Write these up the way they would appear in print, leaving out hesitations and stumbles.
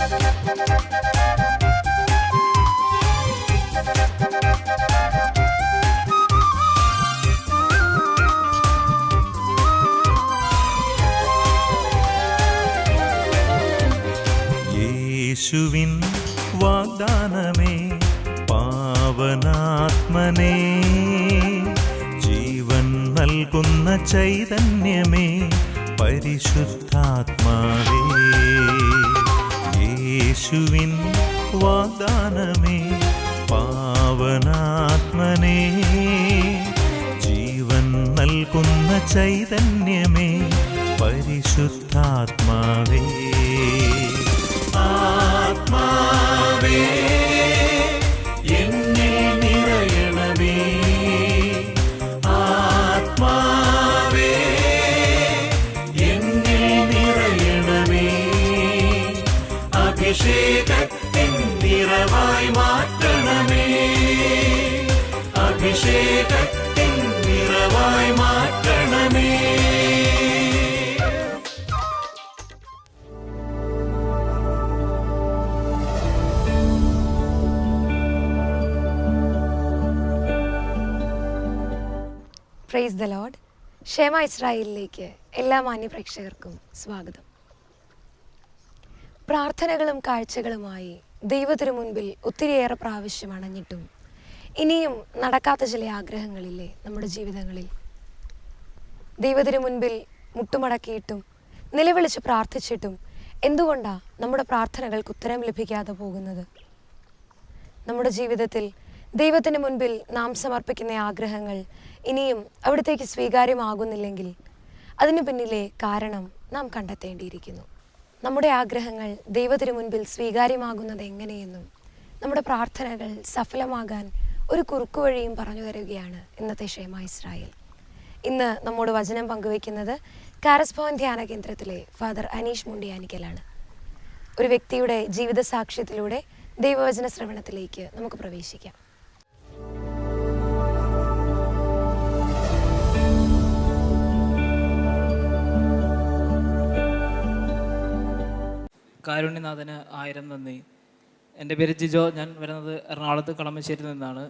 യേശുവിൻ വാഗ്ദാനമേ പാവനാത്മനേ, ജീവൻ നൽകുന്ന ചൈതന്യമേ പരിശുദ്ധാത്മാവേ. യേശുവിൻ വാഗ്ദാനമേ പാവനാത്മനേ, ജീവൻ നൽകുന്ന ചൈതന്യമേ പരിശുദ്ധാത്മാവേ. ആത്മാവേ എന്നിൽ നിറയണമേ, ആത്മാവേ എന്നിൽ നിറയണമേ, അഭിഷേകത്തിൻ നിറവായി മാറ്റണമേ, അഭിഷേകത്തിൻ നിറവായി മാറ്റണമേ. Praise the Lord. ക്ഷേമ ഇസ്രായേലിലേക്ക് എല്ലാ മാന്യപ്രേക്ഷകർക്കും സ്വാഗതം. പ്രാർത്ഥനകളും കാഴ്ചകളുമായി ദൈവത്തിനു മുൻപിൽ ഒത്തിരിയേറെ പ്രാവശ്യം അണഞ്ഞിട്ടും ഇനിയും നടക്കാത്ത ചില ആഗ്രഹങ്ങളില്ലേ നമ്മുടെ ജീവിതങ്ങളിൽ? ദൈവത്തിനു മുൻപിൽ മുട്ടുമടക്കിയിട്ടും നിലവിളിച്ച് പ്രാർത്ഥിച്ചിട്ടും എന്തുകൊണ്ടാണ് നമ്മുടെ പ്രാർത്ഥനകൾക്ക് ഉത്തരം ലഭിക്കാതെ പോകുന്നത്? നമ്മുടെ ജീവിതത്തിൽ ദൈവത്തിന് മുൻപിൽ നാം സമർപ്പിക്കുന്ന ആഗ്രഹങ്ങൾ ഇനിയും അവിടത്തേക്ക് സ്വീകാര്യമാകുന്നില്ലെങ്കിൽ അതിനു പിന്നിലെ കാരണം നാം കണ്ടെത്തേണ്ടിയിരിക്കുന്നു. നമ്മുടെ ആഗ്രഹങ്ങൾ ദൈവത്തിന് മുൻപിൽ സ്വീകാര്യമാകുന്നത് എങ്ങനെയെന്നും നമ്മുടെ പ്രാർത്ഥനകൾ സഫലമാകാൻ ഒരു കുറുക്കുവഴിയും പറഞ്ഞു തരികയാണ് ഇന്നത്തെ ക്ഷേമ ഇസ്രായേൽ. ഇന്ന് നമ്മോട് വചനം പങ്കുവയ്ക്കുന്നത് കാരസ്പോയിന്റ് ധ്യാന കേന്ദ്രത്തിലെ ഫാദർ അനീഷ് മുണ്ടിയാനിക്കലാണ്. ഒരു വ്യക്തിയുടെ ജീവിത സാക്ഷ്യത്തിലൂടെ ദൈവവചന ശ്രവണത്തിലേക്ക് നമുക്ക് പ്രവേശിക്കാം. കാരുണ്യനാഥന് 1000 നന്ദി. എൻ്റെ പേര് ജിജോ. ഞാൻ വരുന്നത് എറണാകുളത്ത് കളമശ്ശേരിയിൽ നിന്നാണ്.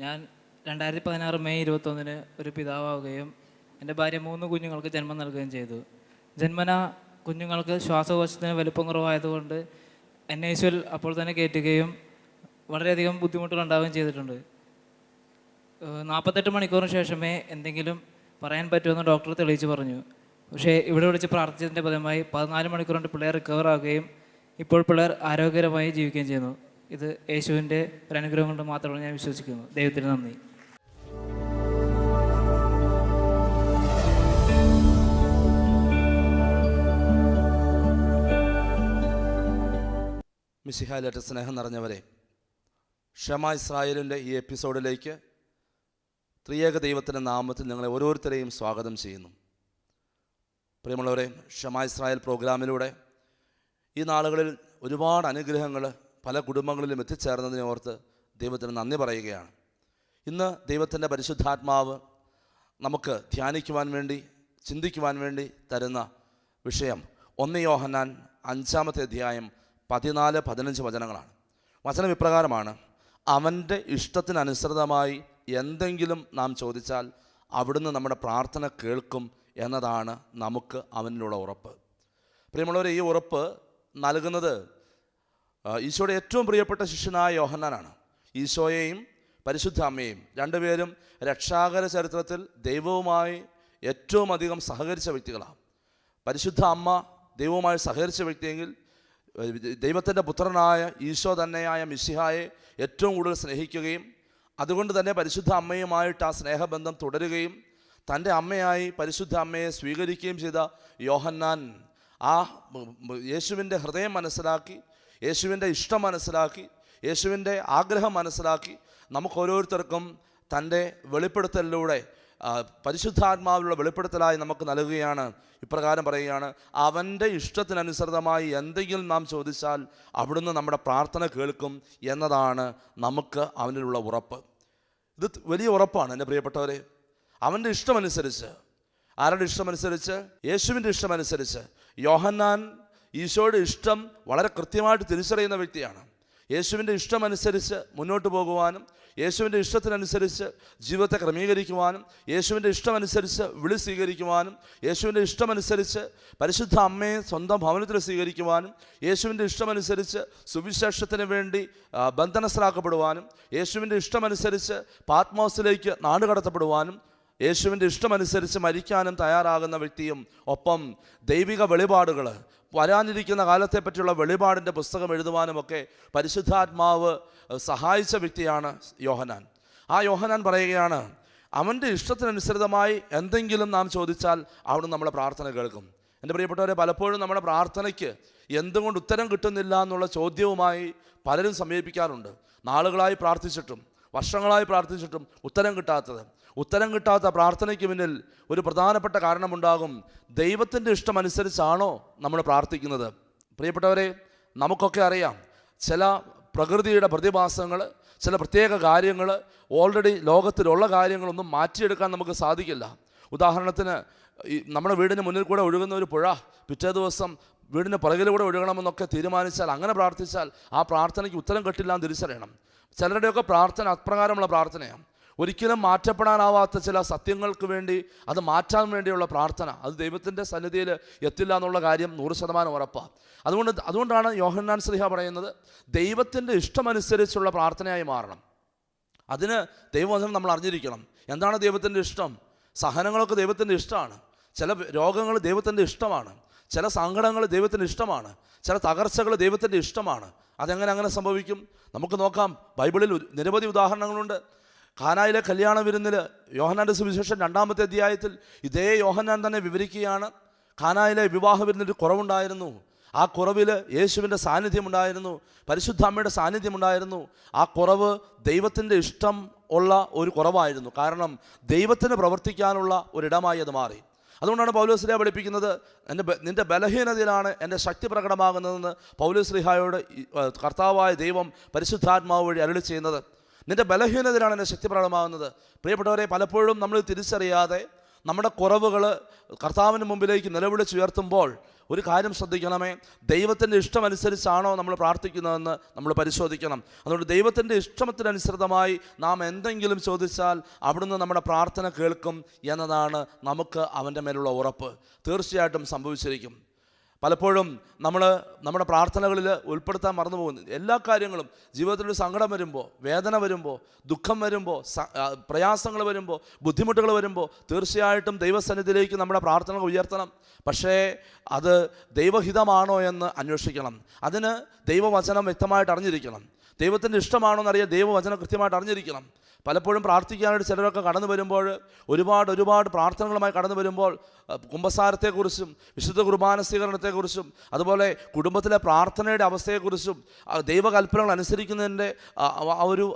ഞാൻ 2016 മെയ് 21 ഒരു പിതാവാവുകയും എൻ്റെ ഭാര്യ 3 കുഞ്ഞുങ്ങൾക്ക് ജന്മം നൽകുകയും ചെയ്തു. ജന്മന കുഞ്ഞുങ്ങൾക്ക് ശ്വാസകോശത്തിന് വലിപ്പം കുറവായതുകൊണ്ട് NICUവിൽ അപ്പോൾ തന്നെ കയറ്റുകയും വളരെയധികം ബുദ്ധിമുട്ടുകൾ ഉണ്ടാവുകയും ചെയ്തിട്ടുണ്ട്. 48 മണിക്കൂറിന് ശേഷമേ എന്തെങ്കിലും പറയാൻ പറ്റുമെന്ന് ഡോക്ടർ തെളിയിച്ച് പറഞ്ഞു. പക്ഷേ ഇവിടെ വിളിച്ച് പ്രാർത്ഥിച്ചതിൻ്റെ ഫലമായി 14 മണിക്കൂർ കൊണ്ട് പിള്ളേർ റിക്കവർ ആവുകയും ഇപ്പോൾ പിള്ളേർ ആരോഗ്യകരമായി ജീവിക്കുകയും ചെയ്യുന്നു. ഇത് യേശുവിൻ്റെ ഒരു അനുഗ്രഹം കൊണ്ട് മാത്രമാണ് ഞാൻ വിശ്വസിക്കുന്നു. ദൈവത്തിന് നന്ദി. മിശിഹായിലേറ്റ സ്നേഹം നിറഞ്ഞവരെ, ക്ഷമ ഇസ്രായേലിൻ്റെ ഈ എപ്പിസോഡിലേക്ക് ത്രിയേക ദൈവത്തിൻ്റെ നാമത്തിൽ നിങ്ങളെ ഓരോരുത്തരെയും സ്വാഗതം ചെയ്യുന്നു. പ്രിയമുള്ളവരെ, ക്ഷമ ഇസ്രായേൽ പ്രോഗ്രാമിലൂടെ ഈ നാളുകളിൽ ഒരുപാട് അനുഗ്രഹങ്ങൾ പല കുടുംബങ്ങളിലും എത്തിച്ചേർന്നതിനെ ഓർത്ത് ദൈവത്തിന് നന്ദി പറയുകയാണ്. ഇന്ന് ദൈവത്തിൻ്റെ പരിശുദ്ധാത്മാവ് നമുക്ക് ധ്യാനിക്കുവാൻ വേണ്ടി, ചിന്തിക്കുവാൻ വേണ്ടി തരുന്ന വിഷയം 1 യോഹന്നാൻ 5-ാമത്തെ അധ്യായം 14-15 വചനങ്ങളാണ്. വചനം ഇപ്രകാരമാണ്: അവൻ്റെ ഇഷ്ടത്തിനനുസൃതമായി എന്തെങ്കിലും നാം ചോദിച്ചാൽ അവിടുന്ന് നമ്മുടെ പ്രാർത്ഥന കേൾക്കും എന്നതാണ് നമുക്ക് അവനിലുള്ള ഉറപ്പ്. പ്രിയമുള്ളവരെ, ഈ ഉറപ്പ് നൽകുന്നത് ഈശോയുടെ ഏറ്റവും പ്രിയപ്പെട്ട ശിഷ്യനായ യോഹന്നാനാണ്. ഈശോയെയും പരിശുദ്ധ അമ്മയെയും രണ്ടുപേരും രക്ഷാകര ചരിത്രത്തിൽ ദൈവവുമായി ഏറ്റവും അധികം സഹകരിച്ച വ്യക്തികളാണ്. പരിശുദ്ധ അമ്മ ദൈവവുമായി സഹകരിച്ച വ്യക്തിയെങ്കിൽ ദൈവത്തിൻ്റെ പുത്രനായ ഈശോ തന്നെയായ മിശിഹായെ ഏറ്റവും കൂടുതൽ സ്നേഹിക്കുകയും അതുകൊണ്ട് തന്നെ പരിശുദ്ധ അമ്മയുമായിട്ട് ആ സ്നേഹബന്ധം തുടരുകയും തൻ്റെ അമ്മയായി പരിശുദ്ധ അമ്മയെ സ്വീകരിക്കുകയും ചെയ്ത യോഹന്നാൻ ആ യേശുവിൻ്റെ ഹൃദയം മനസ്സിലാക്കി, യേശുവിൻ്റെ ഇഷ്ടം മനസ്സിലാക്കി, യേശുവിൻ്റെ ആഗ്രഹം മനസ്സിലാക്കി നമുക്ക് ഓരോരുത്തർക്കും തൻ്റെ വെളിപ്പെടുത്തലിലൂടെ പരിശുദ്ധാത്മാവിലുള്ള വെളിപ്പെടുത്തലായി നമുക്ക് നൽകുകയാണ്. ഇപ്രകാരം പറയുകയാണ്: അവൻ്റെ ഇഷ്ടത്തിനനുസൃതമായി എന്തെങ്കിലും നാം ചോദിച്ചാൽ അവിടുന്ന് നമ്മുടെ പ്രാർത്ഥന കേൾക്കും എന്നതാണ് നമുക്ക് അവനിലുള്ള ഉറപ്പ്. ഇത് വലിയ ഉറപ്പാണ് എൻ്റെ പ്രിയപ്പെട്ടവരെ. അവൻ്റെ ഇഷ്ടമനുസരിച്ച്, ആരുടെ ഇഷ്ടമനുസരിച്ച്? യേശുവിൻ്റെ ഇഷ്ടമനുസരിച്ച് യോഹന്നാൻ ഈശോയുടെ ഇഷ്ടം വളരെ കൃത്യമായിട്ട് തിരിച്ചറിയുന്ന വ്യക്തിയാണ്. യേശുവിൻ്റെ ഇഷ്ടമനുസരിച്ച് മുന്നോട്ട് പോകുവാനും യേശുവിൻ്റെ ഇഷ്ടത്തിനനുസരിച്ച് ജീവിതത്തെ ക്രമീകരിക്കുവാനും യേശുവിൻ്റെ ഇഷ്ടമനുസരിച്ച് വിളി സ്വീകരിക്കുവാനും യേശുവിൻ്റെ ഇഷ്ടമനുസരിച്ച് പരിശുദ്ധ അമ്മയെ സ്വന്തം ഭവനത്തിൽ സ്വീകരിക്കുവാനും യേശുവിൻ്റെ ഇഷ്ടമനുസരിച്ച് സുവിശേഷത്തിന് വേണ്ടി ബന്ധനസ്ഥരാക്കപ്പെടുവാനും യേശുവിൻ്റെ ഇഷ്ടമനുസരിച്ച് പാത്മോസിലേക്ക് നാടുകടത്തപ്പെടുവാനും യേശുവിൻ്റെ ഇഷ്ടമനുസരിച്ച് മരിക്കാനും തയ്യാറാകുന്ന വ്യക്തിയും ഒപ്പം ദൈവിക വെളിപാടുകൾ വരാനിരിക്കുന്ന കാലത്തെപ്പറ്റിയുള്ള വെളിപാടിൻ്റെ പുസ്തകം എഴുതുവാനുമൊക്കെ പരിശുദ്ധാത്മാവ് സഹായിച്ച വ്യക്തിയാണ് യോഹന്നാൻ. ആ യോഹന്നാൻ പറയുകയാണ്, അവൻ്റെ ഇഷ്ടത്തിനനുസൃതമായി എന്തെങ്കിലും നാം ചോദിച്ചാൽ അവിടുന്ന് നമ്മളെ പ്രാർത്ഥന കേൾക്കും. എൻ്റെ പ്രിയപ്പെട്ടവരെ, പലപ്പോഴും നമ്മുടെ പ്രാർത്ഥനയ്ക്ക് എന്തുകൊണ്ട് ഉത്തരം കിട്ടുന്നില്ല എന്നുള്ള ചോദ്യവുമായി പലരും സമീപിക്കാറുണ്ട്. നാളുകളായി പ്രാർത്ഥിച്ചിട്ടും വർഷങ്ങളായി പ്രാർത്ഥിച്ചിട്ടും ഉത്തരം കിട്ടാത്ത പ്രാർത്ഥനയ്ക്ക് പിന്നിൽ ഒരു പ്രധാനപ്പെട്ട കാരണമുണ്ടാകും. ദൈവത്തിൻ്റെ ഇഷ്ടമനുസരിച്ചാണോ നമ്മൾ പ്രാർത്ഥിക്കുന്നത്? പ്രിയപ്പെട്ടവരെ, നമുക്കൊക്കെ അറിയാം, ചില പ്രകൃതിയുടെ പ്രതിഭാസങ്ങൾ, ചില പ്രത്യേക കാര്യങ്ങൾ, ഓൾറെഡി ലോകത്തിലുള്ള കാര്യങ്ങളൊന്നും മാറ്റിയെടുക്കാൻ നമുക്ക് സാധിക്കില്ല. ഉദാഹരണത്തിന്, നമ്മുടെ വീടിന് മുന്നിൽ കൂടെ ഒഴുകുന്ന ഒരു പുഴ പിറ്റേ ദിവസം വീടിന് പുറകിലൂടെ ഒഴുകണമെന്നൊക്കെ തീരുമാനിച്ചാൽ, അങ്ങനെ പ്രാർത്ഥിച്ചാൽ ആ പ്രാർത്ഥനയ്ക്ക് ഉത്തരം കിട്ടില്ല എന്ന് തിരിച്ചറിയണം. ചിലരുടെയൊക്കെ പ്രാർത്ഥന അപ്രകാരമുള്ള പ്രാർത്ഥനയാണ്. ഒരിക്കലും മാറ്റപ്പെടാനാവാത്ത ചില സത്യങ്ങൾക്ക് വേണ്ടി അത് മാറ്റാൻ വേണ്ടിയുള്ള പ്രാർത്ഥന, അത് ദൈവത്തിൻ്റെ സന്നിധിയിൽ എത്തില്ല എന്നുള്ള കാര്യം 100% ഉറപ്പാണ്. അതുകൊണ്ടാണ് യോഹന്നാൻ ശ്ലീഹ പറയുന്നത്, ദൈവത്തിൻ്റെ ഇഷ്ടമനുസരിച്ചുള്ള പ്രാർത്ഥനയായി മാറണം. അതിന് ദൈവവചനം നമ്മൾ അറിഞ്ഞിരിക്കണം. എന്താണ് ദൈവത്തിൻ്റെ ഇഷ്ടം? സഹനങ്ങളൊക്കെ ദൈവത്തിൻ്റെ ഇഷ്ടമാണ്. ചില രോഗങ്ങൾ ദൈവത്തിൻ്റെ ഇഷ്ടമാണ്. ചില സങ്കടങ്ങൾ ദൈവത്തിൻ്റെ ഇഷ്ടമാണ്. ചില തകർച്ചകൾ ദൈവത്തിൻ്റെ ഇഷ്ടമാണ്. അങ്ങനെ സംഭവിക്കും? നമുക്ക് നോക്കാം. ബൈബിളിൽ നിരവധി ഉദാഹരണങ്ങളുണ്ട്. കാനായിലെ കല്യാണ വിരുന്നിൽ യോഹന്നാൻ്റെ സുവിശേഷം 2-ാമത്തെ അധ്യായത്തിൽ ഇതേ യോഹന്നാൻ തന്നെ വിവരിക്കുകയാണ്. കാനായിലെ വിവാഹ വിരുന്നിൽ കുറവുണ്ടായിരുന്നു. ആ കുറവിൽ യേശുവിൻ്റെ സാന്നിധ്യമുണ്ടായിരുന്നു, പരിശുദ്ധ അമ്മയുടെ സാന്നിധ്യമുണ്ടായിരുന്നു. ആ കുറവ് ദൈവത്തിൻ്റെ ഇഷ്ടം ഉള്ള ഒരു കുറവായിരുന്നു. കാരണം ദൈവത്തിന് പ്രവർത്തിക്കാനുള്ള ഒരിടമായി അത് മാറി. അതുകൊണ്ടാണ് പൗലോസ് ശ്ലീഹ പഠിപ്പിക്കുന്നത്, നിൻ്റെ ബലഹീനതയിലാണ് എൻ്റെ ശക്തി പ്രകടമാകുന്നതെന്ന് പൗലോസ് ശ്ലീഹായോട് കർത്താവായ ദൈവം പരിശുദ്ധാത്മാവ് വഴി അരുളി ചെയ്യുന്നത്. നിൻ്റെ ബലഹീനതയിലാണ് എൻ്റെ ശക്തി പ്രകടമാകുന്നത്. പ്രിയപ്പെട്ടവരെ, പലപ്പോഴും നമ്മൾ തിരിച്ചറിയാതെ നമ്മുടെ കുറവുകൾ കർത്താവിന് മുമ്പിലേക്ക് നിലവിളിച്ചുയർത്തുമ്പോൾ ഒരു കാര്യം ശ്രദ്ധിക്കണമേ, ദൈവത്തിൻ്റെ ഇഷ്ടമനുസരിച്ചാണോ നമ്മൾ പ്രാർത്ഥിക്കുന്നതെന്ന് നമ്മൾ പരിശോധിക്കണം. അതുകൊണ്ട് ദൈവത്തിൻ്റെ ഇഷ്ടത്തിനനുസൃതമായി നാം എന്തെങ്കിലും ചോദിച്ചാൽ അവിടുന്ന് നമ്മുടെ പ്രാർത്ഥന കേൾക്കും എന്നതാണ് നമുക്ക് അവൻ്റെ മേലുള്ള ഉറപ്പ്. തീർച്ചയായിട്ടും സംഭവിച്ചിരിക്കും. പലപ്പോഴും നമ്മൾ നമ്മുടെ പ്രാർത്ഥനകളിൽ ഉൾപ്പെടുത്താൻ മറന്നു പോകുന്നു. എല്ലാ കാര്യങ്ങളും ജീവിതത്തിലൊരു സങ്കടം വരുമ്പോൾ, വേദന വരുമ്പോൾ, ദുഃഖം വരുമ്പോൾ, പ്രയാസങ്ങൾ വരുമ്പോൾ, ബുദ്ധിമുട്ടുകൾ വരുമ്പോൾ തീർച്ചയായിട്ടും ദൈവസന്നിധിയിലേക്ക് നമ്മുടെ പ്രാർത്ഥനകൾ ഉയർത്തണം. പക്ഷേ അത് ദൈവഹിതമാണോ എന്ന് അന്വേഷിക്കണം. അതിന് ദൈവവചനം വ്യക്തമായിട്ട് അറിഞ്ഞിരിക്കണം. ദൈവത്തിൻ്റെ ഇഷ്ടമാണോ എന്നറിയാൻ ദൈവവചനം കൃത്യമായിട്ട് അറിഞ്ഞിരിക്കണം. പലപ്പോഴും പ്രാർത്ഥിക്കാനായിട്ട് ചിലരൊക്കെ കടന്നു വരുമ്പോൾ, ഒരുപാട് പ്രാർത്ഥനകളുമായി കടന്നു വരുമ്പോൾ കുമ്പസാരത്തെക്കുറിച്ചും വിശുദ്ധ കുർബാന സ്വീകരണത്തെക്കുറിച്ചും അതുപോലെ കുടുംബത്തിലെ പ്രാർത്ഥനയുടെ അവസ്ഥയെക്കുറിച്ചും ദൈവകൽപ്പനകൾ അനുസരിക്കുന്നതിൻ്റെ ആ ഒരു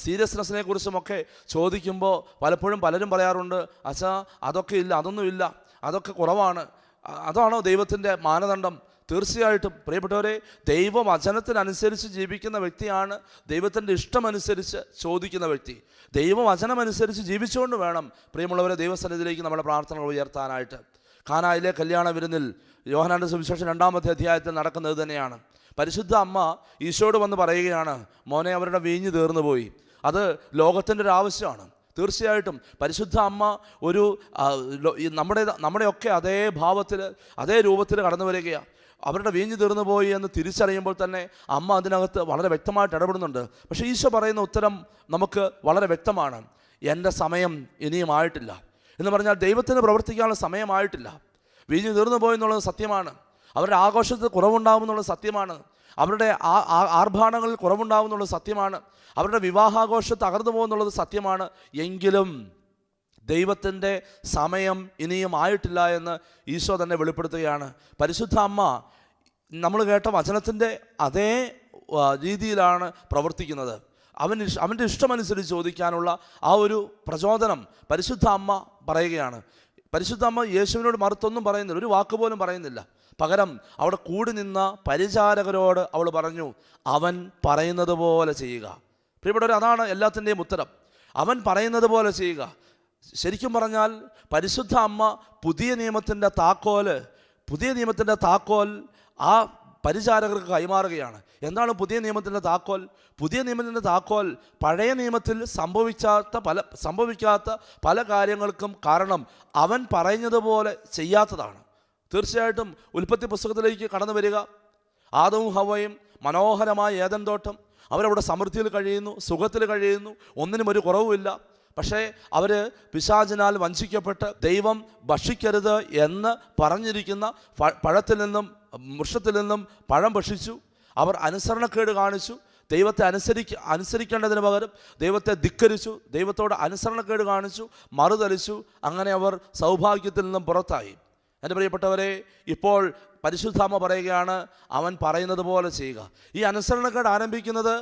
സീരിയസ്നെസ്സിനെ കുറിച്ചുമൊക്കെ ചോദിക്കുമ്പോൾ പലപ്പോഴും പലരും പറയാറുണ്ട്, അച്ഛാ അതൊക്കെ ഇല്ല, അതൊന്നുമില്ല, അതൊക്കെ കുറവാണ്. അതാണോ ദൈവത്തിൻ്റെ മാനദണ്ഡം? തീർച്ചയായിട്ടും പ്രിയപ്പെട്ടവരെ, ദൈവവചനത്തിനനുസരിച്ച് ജീവിക്കുന്ന വ്യക്തിയാണ് ദൈവത്തിൻ്റെ ഇഷ്ടമനുസരിച്ച് ചോദിക്കുന്ന വ്യക്തി. ദൈവവചനമനുസരിച്ച് ജീവിച്ചുകൊണ്ട് വേണം പ്രിയമുള്ളവരെ ദൈവസന്നിധിയിലേക്ക് നമ്മുടെ പ്രാർത്ഥനകൾ ഉയർത്താനായിട്ട്. കാനായിലെ കല്യാണ വിരുന്നിൽ യോഹന്നാൻ്റെ സുവിശേഷം 2-ാമത്തെ അധ്യായത്തിൽ നടക്കുന്നത് തന്നെയാണ്. പരിശുദ്ധ അമ്മ ഈശോയോട് വന്ന് പറയുകയാണ്, മോനെ, അവരുടെ വീഞ്ഞ് തീർന്നു പോയി. അത് ലോകത്തിൻ്റെ ഒരു ആവശ്യമാണ്. തീർച്ചയായിട്ടും പരിശുദ്ധ അമ്മ ഒരു നമ്മുടെയൊക്കെ അതേ ഭാവത്തിൽ അതേ രൂപത്തിൽ കടന്നു വരികയാണ്. അവരുടെ വീഞ്ഞ് തീർന്നു പോയി എന്ന് തിരിച്ചറിയുമ്പോൾ തന്നെ അമ്മ അതിനകത്ത് വളരെ വ്യക്തമായിട്ട് ഇടപെടുന്നുണ്ട്. പക്ഷേ ഈശോ പറയുന്ന ഉത്തരം നമുക്ക് വളരെ വ്യക്തമാണ്, എൻ്റെ സമയം ഇനിയും ആയിട്ടില്ല എന്ന് പറഞ്ഞാൽ ദൈവത്തിന് പ്രവർത്തിക്കാനുള്ള സമയമായിട്ടില്ല. വീഞ്ഞ് തീർന്നു പോയി എന്നുള്ളത് സത്യമാണ്. അവരുടെ ആഘോഷത്തിൽ കുറവുണ്ടാകും എന്നുള്ളത് സത്യമാണ്. അവരുടെ ആർഭാടങ്ങളിൽ കുറവുണ്ടാകും എന്നുള്ളത് സത്യമാണ്. അവരുടെ വിവാഹാഘോഷം തകർന്നു പോകുന്നുള്ളത് സത്യമാണ്. എങ്കിലും ദൈവത്തിൻ്റെ സമയം ഇനിയും ആയിട്ടില്ല എന്ന് ഈശോ തന്നെ വെളിപ്പെടുത്തുകയാണ്. പരിശുദ്ധ അമ്മ നമ്മൾ കേട്ട വചനത്തിൻ്റെ അതേ രീതിയിലാണ് പ്രവർത്തിക്കുന്നത്. അവൻ്റെ ഇഷ്ടമനുസരിച്ച് ചോദിക്കാനുള്ള ആ ഒരു പ്രചോദനം പരിശുദ്ധ അമ്മ പറയുകയാണ്. പരിശുദ്ധ അമ്മ യേശുവിനോട് മറുത്തൊന്നും പറയുന്നില്ല, ഒരു വാക്ക് പോലും പറയുന്നില്ല. പകരം അവിടെ കൂടി നിന്ന പരിചാരകരോട് അവൾ പറഞ്ഞു, അവൻ പറയുന്നത് പോലെ ചെയ്യുക. പ്രിയപ്പെട്ടവർ, അതാണ് എല്ലാത്തിൻ്റെയും ഉത്തരം. അവൻ പറയുന്നത് പോലെ ചെയ്യുക. ശരിക്കും പറഞ്ഞാൽ പരിശുദ്ധ അമ്മ പുതിയ നിയമത്തിൻ്റെ താക്കോൽ ആ പരിചാരകർക്ക് കൈമാറുകയാണ്. എന്താണ് പുതിയ നിയമത്തിൻ്റെ താക്കോൽ? പുതിയ നിയമത്തിൻ്റെ താക്കോൽ പഴയ നിയമത്തിൽ സംഭവിക്കാത്ത പല കാര്യങ്ങൾക്കും കാരണം അവൻ പറഞ്ഞതുപോലെ ചെയ്യാത്തതാണ്. തീർച്ചയായിട്ടും ഉൽപ്പത്തി പുസ്തകത്തിലേക്ക് കടന്നു വരിക. ആദവും ഹവ്വയും മനോഹരമായ ഏദൻ തോട്ടം, അവരവിടെ സമൃദ്ധിയിൽ കഴിയുന്നു, സുഖത്തിൽ കഴിയുന്നു, ഒന്നിനും ഒരു കുറവുമില്ല. പക്ഷേ അവർ പിശാചിനാൽ വഞ്ചിക്കപ്പെട്ട് ദൈവം ഭക്ഷിക്കരുത് എന്ന് പറഞ്ഞിരിക്കുന്ന പഴത്തിൽ നിന്നും വൃക്ഷത്തിൽ നിന്നും പഴം ഭക്ഷിച്ചു. അവർ അനുസരണക്കേട് കാണിച്ചു. ദൈവത്തെ അനുസരിക്കേണ്ടതിന് പകരം ദൈവത്തെ ധിക്കരിച്ചു, ദൈവത്തോട് അനുസരണക്കേട് കാണിച്ചു, മറുതലിച്ചു. അങ്ങനെ അവർ സൗഭാഗ്യത്തിൽ നിന്നും പുറത്തായി. എൻ്റെ പ്രിയപ്പെട്ടവരെ, ഇപ്പോൾ പരിശുദ്ധാമ്മ പറയുകയാണ്, അവൻ പറയുന്നത് പോലെ ചെയ്യുക. ഈ അനുസരണക്കേട് ആരംഭിക്കുന്നത്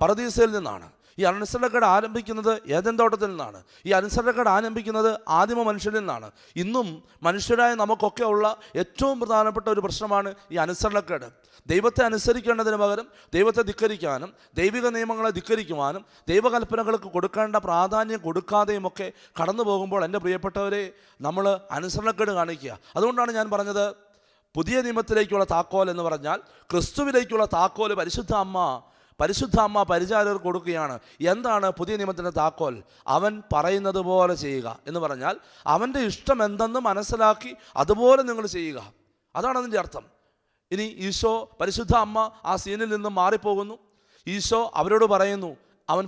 പറുദീസയിൽ നിന്നാണ്. ഈ അനുസരണക്കേട് ആരംഭിക്കുന്നത് ഏദൻ തോട്ടത്തിൽ നിന്നാണ്. ഈ അനുസരണക്കേട് ആരംഭിക്കുന്നത് ആദിമ മനുഷ്യരിൽ നിന്നാണ്. ഇന്നും മനുഷ്യരായ നമുക്കൊക്കെ ഉള്ള ഏറ്റവും പ്രധാനപ്പെട്ട ഒരു പ്രശ്നമാണ് ഈ അനുസരണക്കേട്. ദൈവത്തെ അനുസരിക്കേണ്ടതിന് പകരം ദൈവത്തെ ധിക്കരിക്കാനും ദൈവിക നിയമങ്ങളെ ധിക്കരിക്കുവാനും ദൈവകൽപ്പനകൾക്ക് കൊടുക്കേണ്ട പ്രാധാന്യം കൊടുക്കാതെയുമൊക്കെ കടന്നു പോകുമ്പോൾ എൻ്റെ പ്രിയപ്പെട്ടവരെ, നമ്മൾ അനുസരണക്കേട് കാണിക്കുക. അതുകൊണ്ടാണ് ഞാൻ പറഞ്ഞത്, പുതിയ നിയമത്തിലേക്കുള്ള താക്കോൽ എന്ന് പറഞ്ഞാൽ ക്രിസ്തുവിലേക്കുള്ള താക്കോൽ പരിശുദ്ധ അമ്മ പരിചാരകർക്ക് കൊടുക്കുകയാണ്. എന്താണ് പുതിയ നിയമത്തിൻ്റെ താക്കോൽ? അവൻ പറയുന്നത് പോലെ ചെയ്യുക എന്ന് പറഞ്ഞാൽ അവൻ്റെ ഇഷ്ടം എന്തെന്ന് മനസ്സിലാക്കി അതുപോലെ നിങ്ങൾ ചെയ്യുക. അതാണ് അതിൻ്റെ അർത്ഥം. ഇനി ഈശോ, പരിശുദ്ധ അമ്മ ആ സീനിൽ നിന്നും മാറിപ്പോകുന്നു. ഈശോ അവരോട് പറയുന്നു, അവൻ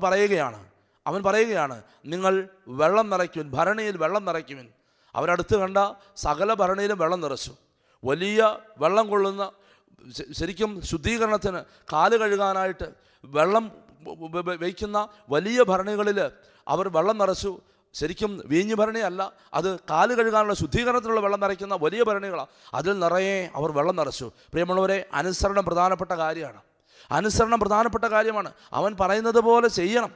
പറയുകയാണ് നിങ്ങൾ വെള്ളം നിറയ്ക്കുവിൻ, ഭരണിയിൽ വെള്ളം നിറയ്ക്കുവിൻ. അവരടുത്ത് കണ്ട സകല ഭരണിയിലും വെള്ളം നിറച്ചു. വലിയ വെള്ളം കൊള്ളുന്ന, ശരിക്കും ശുദ്ധീകരണത്തിന് കാല് കഴുകാനായിട്ട് വെള്ളം വയ്ക്കുന്ന വലിയ ഭരണികളിൽ അവർ വെള്ളം നിറച്ചു. ശരിക്കും വീഞ്ഞു ഭരണിയല്ല, അത് കാല് കഴുകാനുള്ള ശുദ്ധീകരണത്തിനുള്ള വെള്ളം നിറയ്ക്കുന്ന വലിയ ഭരണികളാണ്. അതിൽ നിറയെ അവർ വെള്ളം നിറച്ചു. പ്രിയമുള്ളവരെ, അനുസരണം പ്രധാനപ്പെട്ട കാര്യമാണ്. അവൻ പറയുന്നത് പോലെ ചെയ്യണം.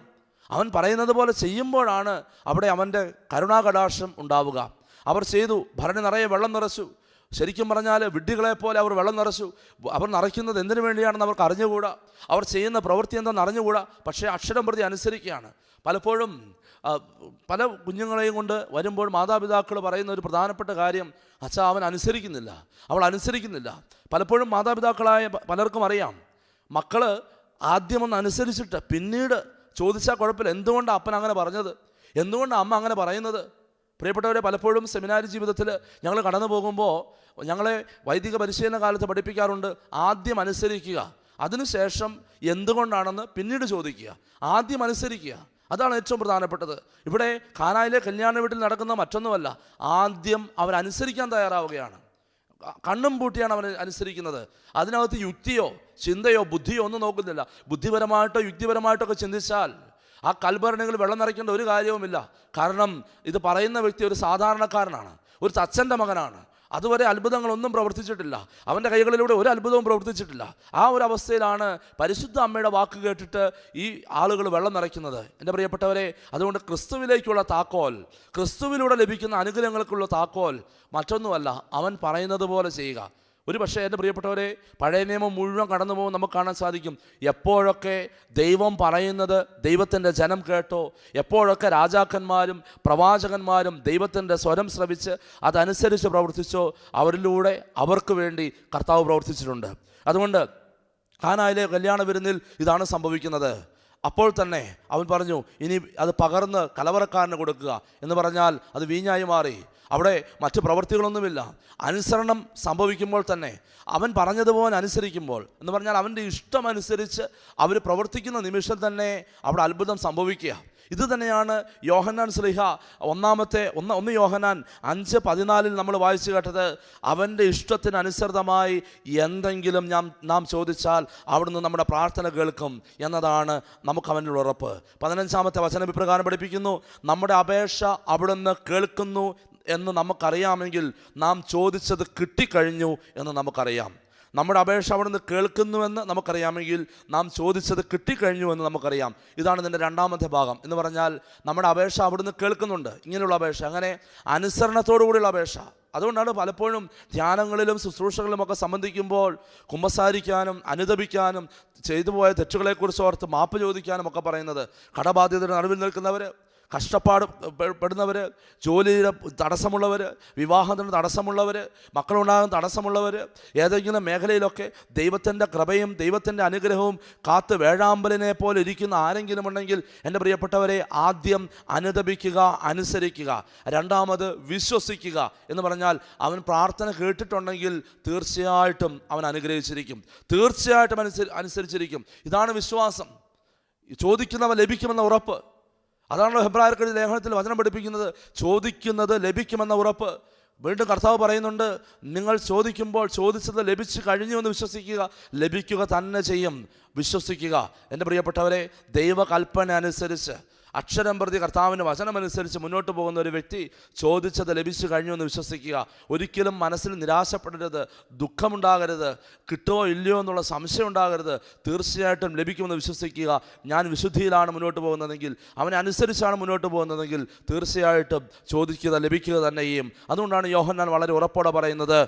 അവൻ പറയുന്നത് പോലെ ചെയ്യുമ്പോഴാണ് അവിടെ അവൻ്റെ കരുണാകടാക്ഷം ഉണ്ടാവുക. അവർ ചെയ്തു. ഭരണി നിറയെ വെള്ളം നിറച്ചു. ശരിക്കും പറഞ്ഞാൽ വിഡ്ഢികളെപ്പോലെ അവർ വെള്ളം നിറച്ചു. അവർ നിറയ്ക്കുന്നത് എന്തിനു വേണ്ടിയാണെന്ന് അവർക്ക് അറിഞ്ഞുകൂടാ. അവർ ചെയ്യുന്ന പ്രവൃത്തി എന്താണെന്ന് അറിഞ്ഞുകൂടാ. പക്ഷേ അക്ഷരം പ്രതി അനുസരിക്കുകയാണ്. പലപ്പോഴും പല കുഞ്ഞുങ്ങളെയും കൊണ്ട് വരുമ്പോൾ മാതാപിതാക്കൾ പറയുന്ന ഒരു പ്രധാനപ്പെട്ട കാര്യം, അച്ഛാ അവൻ അനുസരിക്കുന്നില്ല, അവൾ അനുസരിക്കുന്നില്ല. പലപ്പോഴും മാതാപിതാക്കളായ പലർക്കും അറിയാം, മക്കൾ ആദ്യമൊന്ന് അനുസരിച്ചിട്ട് പിന്നീട് ചോദിച്ചാൽ കുഴപ്പമില്ല, എന്തുകൊണ്ടാണ് അപ്പൻ അങ്ങനെ പറഞ്ഞത്, എന്തുകൊണ്ടാണ് അമ്മ അങ്ങനെ പറയുന്നത്. പ്രിയപ്പെട്ടവരെ, പലപ്പോഴും സെമിനാരി ജീവിതത്തിൽ ഞങ്ങൾ കടന്നു പോകുമ്പോൾ ഞങ്ങളെ വൈദിക പരിശീലന കാലത്ത് പഠിപ്പിക്കാറുണ്ട്, ആദ്യം അനുസരിക്കുക, അതിനുശേഷം എന്തുകൊണ്ടാണെന്ന് പിന്നീട് ചോദിക്കുക. ആദ്യം അനുസരിക്കുക, അതാണ് ഏറ്റവും പ്രധാനപ്പെട്ടത്. ഇവിടെ കാനായിലെ കല്യാണ വീട്ടിൽ നടക്കുന്ന മറ്റൊന്നുമല്ല, ആദ്യം അവരനുസരിക്കാൻ തയ്യാറാവുകയാണ്. കണ്ണും പൂട്ടിയാണ് അവൻ അനുസരിക്കുന്നത്. അതിനകത്ത് യുക്തിയോ ചിന്തയോ ബുദ്ധിയോ ഒന്നും നോക്കുന്നില്ല. ബുദ്ധിപരമായിട്ടോ യുക്തിപരമായിട്ടോ ഒക്കെ ചിന്തിച്ചാൽ ആ കൽഭരണികൾ വെള്ളം നിറയ്ക്കേണ്ട ഒരു കാര്യവുമില്ല. കാരണം ഇത് പറയുന്ന വ്യക്തി ഒരു സാധാരണക്കാരനാണ്, ഒരു തച്ചൻ്റെ മകനാണ്. അതുവരെ അത്ഭുതങ്ങളൊന്നും പ്രവർത്തിച്ചിട്ടില്ല, അവൻ്റെ കൈകളിലൂടെ ഒരു അത്ഭുതവും പ്രവർത്തിച്ചിട്ടില്ല. ആ ഒരു അവസ്ഥയിലാണ് പരിശുദ്ധ അമ്മയുടെ വാക്ക് കേട്ടിട്ട് ഈ ആളുകൾ വെള്ളം നിറയ്ക്കുന്നത്. എൻ്റെ പ്രിയപ്പെട്ടവരെ, അതുകൊണ്ട് ക്രിസ്തുവിലേക്കുള്ള താക്കോൽ, ക്രിസ്തുവിലൂടെ ലഭിക്കുന്ന അനുഗ്രഹങ്ങൾക്കുള്ള താക്കോൽ മറ്റൊന്നുമല്ല, അവൻ പറയുന്നത് പോലെ ചെയ്യുക. ഒരു പക്ഷേ എൻ്റെ പ്രിയപ്പെട്ടവരെ, പഴയ നിയമം മുഴുവൻ കടന്നു പോകുമ്പോൾ നമുക്ക് കാണാൻ സാധിക്കും, എപ്പോഴൊക്കെ ദൈവം പറയുന്നത് ദൈവത്തിൻ്റെ ജനം കേട്ടോ, എപ്പോഴൊക്കെ രാജാക്കന്മാരും പ്രവാചകന്മാരും ദൈവത്തിൻ്റെ സ്വരം ശ്രവിച്ച് അതനുസരിച്ച് പ്രവർത്തിച്ചോ, അവരിലൂടെ അവർക്ക് വേണ്ടി കർത്താവ് പ്രവർത്തിച്ചിട്ടുണ്ട്. അതുകൊണ്ട് കാനായിലെ കല്യാണ വിരുന്നിൽ ഇതാണ് സംഭവിക്കുന്നത്. അപ്പോൾ തന്നെ അവൻ പറഞ്ഞു, ഇനി അത് പകർന്ന് കലവറക്കാരന് കൊടുക്കുക എന്ന് പറഞ്ഞാൽ അത് വീഞ്ഞായി മാറി. അവിടെ മറ്റ് പ്രവൃത്തികളൊന്നുമില്ല. അനുസരണം സംഭവിക്കുമ്പോൾ തന്നെ, അവൻ പറഞ്ഞതുപോലെ അനുസരിക്കുമ്പോൾ എന്ന് പറഞ്ഞാൽ അവൻ്റെ ഇഷ്ടമനുസരിച്ച് അവർ പ്രവർത്തിക്കുന്ന നിമിഷം തന്നെ അവിടെ അത്ഭുതം സംഭവിക്കുക. ഇത് തന്നെയാണ് യോഹന്നാൻ ശ്ലീഹ 1 യോഹന്നാൻ 5:14 നമ്മൾ വായിച്ചു കേട്ടത്. അവൻ്റെ ഇഷ്ടത്തിനനുസൃതമായി എന്തെങ്കിലും നാം ചോദിച്ചാൽ അവിടുന്ന് നമ്മുടെ പ്രാർത്ഥന കേൾക്കും എന്നതാണ് നമുക്ക് അവനുള്ള ഉറപ്പ്. 15-ാമത്തെ വചനം ഇപ്രകാരം പഠിപ്പിക്കുന്നു, നമ്മുടെ അപേക്ഷ അവിടുന്ന് കേൾക്കുന്നു എന്ന് നമുക്കറിയാമെങ്കിൽ നാം ചോദിച്ചത് കിട്ടിക്കഴിഞ്ഞു എന്ന് നമുക്കറിയാം. നമ്മുടെ അപേക്ഷ അവിടുന്ന് കേൾക്കുന്നുവെന്ന് നമുക്കറിയാമെങ്കിൽ നാം ചോദിച്ചത് കിട്ടിക്കഴിഞ്ഞു എന്ന് നമുക്കറിയാം. ഇതാണ് ഇതിൻ്റെ രണ്ടാമത്തെ ഭാഗം എന്ന് പറഞ്ഞാൽ, നമ്മുടെ അപേക്ഷ അവിടുന്ന് കേൾക്കുന്നുണ്ട്. ഇങ്ങനെയുള്ള അപേക്ഷ, അങ്ങനെ അനുസരണത്തോടു കൂടിയുള്ള അപേക്ഷ. അതുകൊണ്ടാണ് പലപ്പോഴും ധ്യാനങ്ങളിലും ശുശ്രൂഷകളിലുമൊക്കെ സംബന്ധിക്കുമ്പോൾ കുമ്പസാരിക്കാനും അനുതപിക്കാനും ചെയ്തു പോയ തെറ്റുകളെക്കുറിച്ച് ഓർത്ത് മാപ്പ് ചോദിക്കാനും ഒക്കെ പറയുന്നത്. കടബാധ്യതയുടെ നടുവിൽ നിൽക്കുന്നവർ, പെടുന്നവർ, ജോലിയുടെ തടസ്സമുള്ളവർ, വിവാഹത്തിന് തടസ്സമുള്ളവർ, മക്കളുണ്ടാകുന്ന തടസ്സമുള്ളവർ, ഏതെങ്കിലും മേഖലയിലൊക്കെ ദൈവത്തിൻ്റെ കൃപയും ദൈവത്തിൻ്റെ അനുഗ്രഹവും കാത്ത് വേഴാമ്പലിനെ പോലെ ഇരിക്കുന്ന ആരെങ്കിലും ഉണ്ടെങ്കിൽ എൻ്റെ പ്രിയപ്പെട്ടവരെ, ആദ്യം അനുതപിക്കുക, അനുസരിക്കുക. രണ്ടാമത് വിശ്വസിക്കുക എന്ന് പറഞ്ഞാൽ അവൻ പ്രാർത്ഥന കേട്ടിട്ടുണ്ടെങ്കിൽ തീർച്ചയായിട്ടും അവൻ അനുഗ്രഹിച്ചിരിക്കും, തീർച്ചയായിട്ടും അനുസരിച്ചിരിക്കും. ഇതാണ് വിശ്വാസം. ചോദിക്കുന്നവ ലഭിക്കുമെന്ന ഉറപ്പ്. അതാണല്ലോ ഹെബ്രായർക്കെഴുതിയ ലേഖനത്തിൽ വചനം പഠിപ്പിക്കുന്നത്, ചോദിക്കുന്നത് ലഭിക്കുമെന്ന ഉറപ്പ്. വീണ്ടും കർത്താവ് പറയുന്നുണ്ട്, നിങ്ങൾ ചോദിക്കുമ്പോൾ ചോദിച്ചത് ലഭിച്ചു കഴിഞ്ഞു എന്ന് വിശ്വസിക്കുക, ലഭിക്കുക തന്നെ ചെയ്യും, വിശ്വസിക്കുക. എൻ്റെ പ്രിയപ്പെട്ടവരെ, ദൈവകൽപ്പന അനുസരിച്ച് അക്ഷരം പ്രതി കർത്താവിൻ്റെ വചനമനുസരിച്ച് മുന്നോട്ട് പോകുന്ന ഒരു വ്യക്തി ചോദിച്ചത് ലഭിച്ചു കഴിഞ്ഞു എന്ന് വിശ്വസിക്കുക. ഒരിക്കലും മനസ്സിൽ നിരാശപ്പെടരുത്, ദുഃഖമുണ്ടാകരുത്, കിട്ടുമോ ഇല്ലയോ എന്നുള്ള സംശയം ഉണ്ടാകരുത്. തീർച്ചയായിട്ടും ലഭിക്കുമെന്ന് വിശ്വസിക്കുക. ഞാൻ വിശുദ്ധിയിലാണ് മുന്നോട്ട് പോകുന്നതെങ്കിൽ, അവനെ അനുസരിച്ചാണ് മുന്നോട്ട് പോകുന്നതെങ്കിൽ തീർച്ചയായിട്ടും ചോദിക്കുക ലഭിക്കുക തന്നെ ചെയ്യും. അതുകൊണ്ടാണ് യോഹന്നാൻ വളരെ ഉറപ്പോടെ പറയുന്നത്,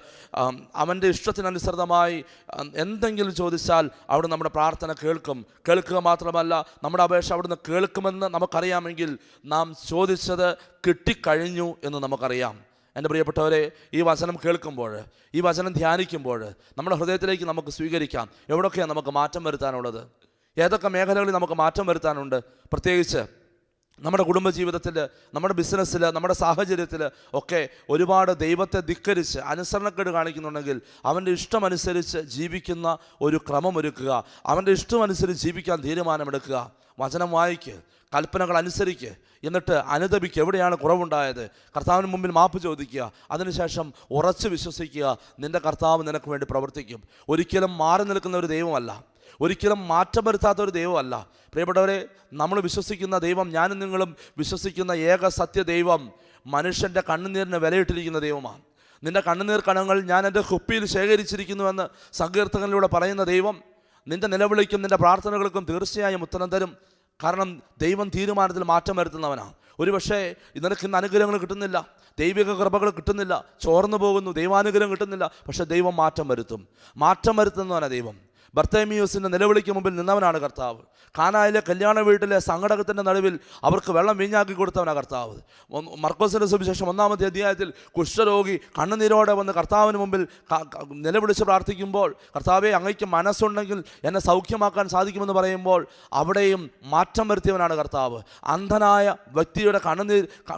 അവൻ്റെ ഇഷ്ടത്തിനനുസൃതമായി എന്തെങ്കിലും ചോദിച്ചാൽ അവിടെ നമ്മുടെ പ്രാർത്ഥന കേൾക്കും. കേൾക്കുക മാത്രമല്ല, നമ്മുടെ അപേക്ഷ അവിടുന്ന് കേൾക്കുമെന്ന് നമുക്കറിയാമെങ്കിൽ നാം ചോദിച്ചത് കിട്ടിക്കഴിഞ്ഞു എന്ന് നമുക്കറിയാം. എൻ്റെ പ്രിയപ്പെട്ടവരെ, ഈ വചനം കേൾക്കുമ്പോൾ, ഈ വചനം ധ്യാനിക്കുമ്പോൾ നമ്മുടെ ഹൃദയത്തിലേക്ക് നമുക്ക് സ്വീകരിക്കാം. എവിടെയൊക്കെയാണ് നമുക്ക് മാറ്റം വരുത്താനുള്ളത്? ഏതൊക്കെ മേഖലകളിൽ നമുക്ക് മാറ്റം വരുത്താനുണ്ട്? പ്രത്യേകിച്ച് നമ്മുടെ കുടുംബജീവിതത്തിൽ, നമ്മുടെ ബിസിനസ്സിൽ, നമ്മുടെ സാഹചര്യത്തിൽ ഒക്കെ ഒരുപാട് ദൈവത്തെ ധിക്കരിച്ച് അനുസരണക്കേട് കാണിക്കുന്നുണ്ടെങ്കിൽ അവൻ്റെ ഇഷ്ടമനുസരിച്ച് ജീവിക്കുന്ന ഒരു ക്രമമൊരുക്കുക, അവൻ്റെ ഇഷ്ടമനുസരിച്ച് ജീവിക്കാൻ തീരുമാനമെടുക്കുക. വചനം വായിക്ക്, കൽപ്പനകൾ അനുസരിക്ക്, എന്നിട്ട് അനുതപിക്കുക. എവിടെയാണ് കുറവുണ്ടായത് കർത്താവിന് മുമ്പിൽ മാപ്പ് ചോദിക്കുക. അതിനുശേഷം ഉറച്ച് വിശ്വസിക്കുക, നിൻ്റെ കർത്താവ് നിനക്ക് വേണ്ടി പ്രവർത്തിക്കും. ഒരിക്കലും മാറി നിൽക്കുന്ന ഒരു ദൈവമല്ല, ഒരിക്കലും മാറ്റം വരുത്താത്ത ഒരു ദൈവമല്ല. പ്രിയപ്പെട്ടവരെ, നമ്മൾ വിശ്വസിക്കുന്ന ദൈവം, ഞാനും നിങ്ങളും വിശ്വസിക്കുന്ന ഏക സത്യ ദൈവം മനുഷ്യൻ്റെ കണ്ണുനീരിന് വിലയിട്ടിരിക്കുന്ന ദൈവമാണ്. നിൻ്റെ കണ്ണുനീർ കണങ്ങൾ ഞാൻ എൻ്റെ കുപ്പിയിൽ ശേഖരിച്ചിരിക്കുന്നുവെന്ന് സങ്കീർത്തകനിലൂടെ പറയുന്ന ദൈവം നിൻ്റെ നിലവിളിക്കും നിൻ്റെ പ്രാർത്ഥനകൾക്കും തീർച്ചയായും ഉത്തരം തരും. കാരണം ദൈവം തീരുമാനത്തിൽ മാറ്റം വരുത്തുന്നവനാണ്. ഒരുപക്ഷേ നിനക്ക് ഇന്ന് അനുഗ്രഹങ്ങൾ കിട്ടുന്നില്ല, ദൈവിക കൃപകൾ കിട്ടുന്നില്ല, ചോർന്നു പോകുന്നു, ദൈവാനുഗ്രഹം കിട്ടുന്നില്ല. പക്ഷേ ദൈവം മാറ്റം വരുത്തും. മാറ്റം വരുത്തുന്നവനാണ് ദൈവം. ബർത്തേമിയോസിൻ്റെ നിലവിളിക്ക് മുമ്പിൽ നിന്നവനാണ് കർത്താവ്. കാനായിലെ കല്യാണ വീട്ടിലെ സങ്കടകത്തിൻ്റെ നടുവിൽ അവർക്ക് വെള്ളം വീഞ്ഞാക്കി കൊടുത്തവനാണ് കർത്താവ്. മർക്കോസിൻ്റെ സുവിശേഷം 1-ാമത്തെ അധ്യായത്തിൽ കുഷ്ഠരോഗി കണ്ണുനീരോടെ വന്ന് കർത്താവിന് മുമ്പിൽ നിലവിളിച്ച് പ്രാർത്ഥിക്കുമ്പോൾ, കർത്താവെ അങ്ങയ്ക്ക് മനസ്സുണ്ടെങ്കിൽ എന്നെ സൗഖ്യമാക്കാൻ സാധിക്കുമെന്ന് പറയുമ്പോൾ അവിടെയും മാറ്റം വരുത്തിയവനാണ് കർത്താവ്. അന്ധനായ വ്യക്തിയുടെ